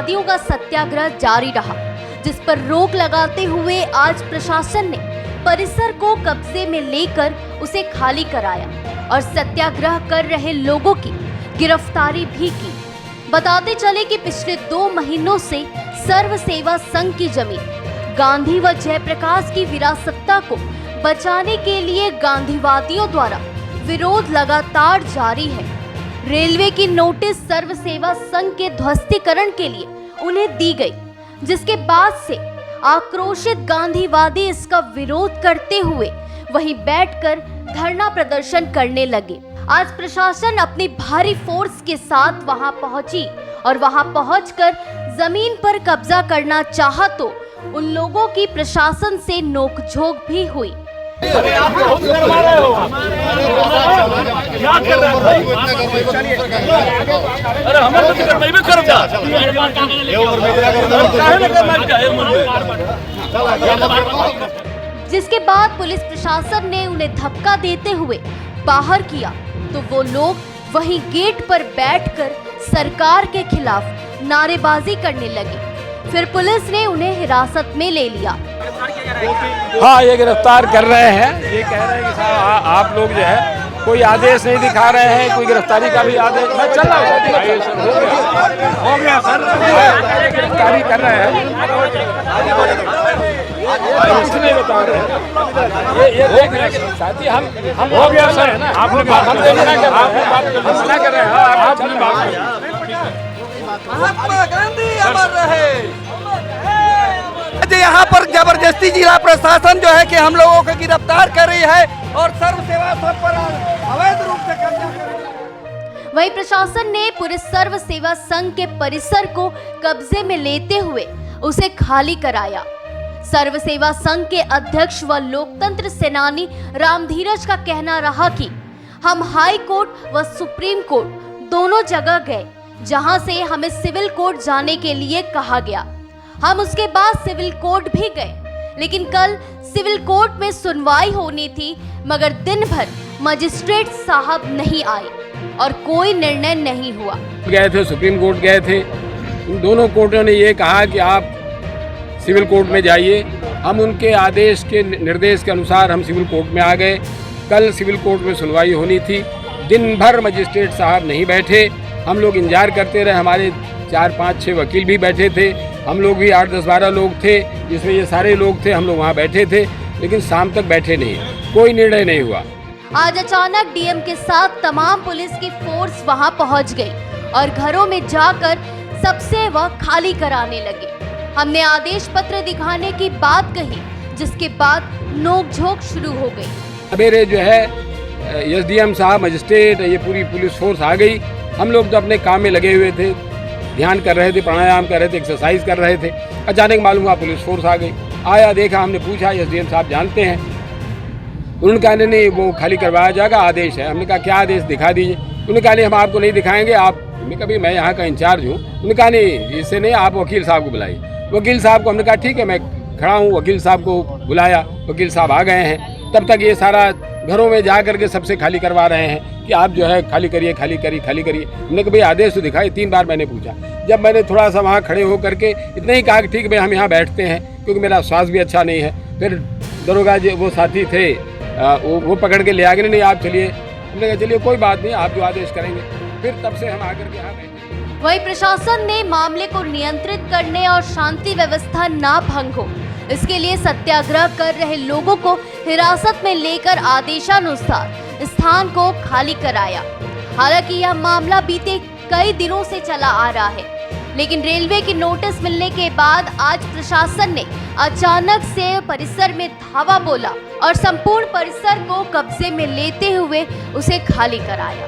गांधीवादियों का सत्याग्रह जारी रहा, जिस पर रोक लगाते हुए आज प्रशासन ने परिसर को कब्जे में लेकर उसे खाली कराया और सत्याग्रह कर रहे लोगों की गिरफ्तारी भी की। बताते चले कि पिछले 2 महीनों से सर्व सेवा संघ की जमीन गांधी व जयप्रकाश की विरासतता को बचाने के लिए गांधीवादियों द्वारा विरोध लगातार जारी है। रेलवे की नोटिस सर्व सेवा संघ के ध्वस्तीकरण के लिए उन्हें दी गई, जिसके बाद से आक्रोशित गांधीवादी इसका विरोध करते हुए वहीं बैठकर धरना प्रदर्शन करने लगे। आज प्रशासन अपनी भारी फोर्स के साथ वहां पहुंची और वहां पहुंचकर जमीन पर कब्जा करना चाहा तो उन लोगों की प्रशासन से नोकझोंक भी हुई। अरे आप बहुत शर्मा रहे हो, क्या कर रहे हो? अरे हमारे तो फिक्र मैं भी कर जा। जिसके बाद पुलिस प्रशासन ने उन्हें धक्का देते हुए बाहर किया तो वो लोग वहीं गेट पर बैठकर सरकार के खिलाफ नारेबाजी करने लगे। फिर पुलिस ने उन्हें हिरासत में ले लिया। हाँ, ये गिरफ्तार कर रहे हैं। ये कह रहे हैं कि साहब आप लोग जो है कोई आदेश नहीं दिखा रहे हैं, कोई गिरफ्तारी का भी आदेश मैं चल रहा हो गया सर, गिरफ्तारी कर रहे हैं। कुछ नहीं बता रहे हैं, ये देख रहे हैं साथी, हम हो गया सर, आप लोग हम मना कर रहे हैं। आप महात्मा गांधी अमर रहे। यहाँ पर जबरदस्ती जिला प्रशासन जो है कि हम लोगों को गिरफ्तार कर रही है और सर्व सेवा संघ पर अवैध रूप से कब्जा कर रही है। वहीं प्रशासन ने पूरे सर्व सेवा संघ के परिसर को कब्जे में लेते हुए उसे खाली कराया। सर्व सेवा संघ के अध्यक्ष व लोकतंत्र सेनानी रामधीरज का कहना रहा कि हम हाई कोर्ट व सुप्रीम कोर्ट दोनों जगह गए, जहां से हमें सिविल कोर्ट जाने के लिए कहा गया। हम उसके बाद सिविल कोर्ट भी गए, लेकिन कल सिविल कोर्ट में सुनवाई होनी थी, मगर दिन भर मजिस्ट्रेट साहब नहीं आए और कोई निर्णय नहीं हुआ। गए थे, सुप्रीम कोर्ट गए थे, उन दोनों कोर्टों ने ये कहा कि आप सिविल कोर्ट में जाइए। हम उनके आदेश के निर्देश के अनुसार हम सिविल कोर्ट में आ गए। कल सिविल कोर्ट में सुनवाई होनी थी, दिन भर मजिस्ट्रेट साहब नहीं बैठे। हम लोग इंतजार करते रहे, हमारे 4, 5, 6 वकील भी बैठे थे, हम लोग भी 8, 10, 12 लोग थे, जिसमें ये सारे लोग थे। हम लोग वहाँ बैठे थे, लेकिन शाम तक बैठे नहीं, कोई निर्णय नहीं हुआ। आज अचानक डीएम के साथ तमाम पुलिस की फोर्स वहां पहुंच गई और घरों में जाकर सबसे वह खाली कराने लगे। हमने आदेश पत्र दिखाने की बात कही, जिसके बाद नोकझोंक शुरू हो गई। सवेरे जो है एसडीएम साहब, मजिस्ट्रेट, ये पूरी पुलिस फोर्स आ गई। हम लोग तो अपने काम में लगे हुए थे, ध्यान कर रहे थे, प्राणायाम कर रहे थे, एक्सरसाइज कर रहे थे। अचानक मालूम हुआ पुलिस फोर्स आ गई। आया, देखा, हमने पूछा एसडीएम साहब जानते हैं? उन्होंने कहा नहीं, वो खाली करवाया जाएगा, आदेश है। हमने कहा क्या आदेश, दिखा दीजिए। उन्होंने कहा नहीं, हम आपको नहीं दिखाएंगे। आप हमने कहा मैं यहाँ का इंचार्ज हूँ। उन्होंने कहा नहीं, इससे नहीं, आप वकील साहब को बुलाइए। वकील साहब को हमने कहा ठीक है, मैं खड़ा हूँ। वकील साहब को बुलाया, वकील साहब आ गए हैं। तब तक ये सारा घरों में जा करके सबसे खाली करवा रहे हैं कि आप जो है खाली करिए, खाली करिए, खाली करिए। हमने कहा भाई आदेश तो दिखाई। 3 बार मैंने पूछा। जब मैंने थोड़ा सा वहाँ खड़े होकर के इतना ही कहा कि ठीक है भाई हम यहाँ बैठते हैं, क्योंकि मेरा स्वास्थ्य भी अच्छा नहीं है। फिर दरोगा जी वो साथी थे, वो पकड़ के ले आ गए, नहीं आप चलिए। हमने कहा चलिए कोई बात नहीं, आप जो आदेश करेंगे। फिर तब से हम आकर के यहाँ बैठे। वहीं प्रशासन ने मामले को नियंत्रित करने और शांति व्यवस्था ना भंग हो, इसके लिए सत्याग्रह कर रहे लोगों को हिरासत में लेकर आदेशानुसार स्थान को खाली कराया। हालांकि यह मामला बीते कई दिनों से चला आ रहा है, लेकिन रेलवे की नोटिस मिलने के बाद आज प्रशासन ने अचानक से परिसर में धावा बोला और संपूर्ण परिसर को कब्जे में लेते हुए उसे खाली कराया।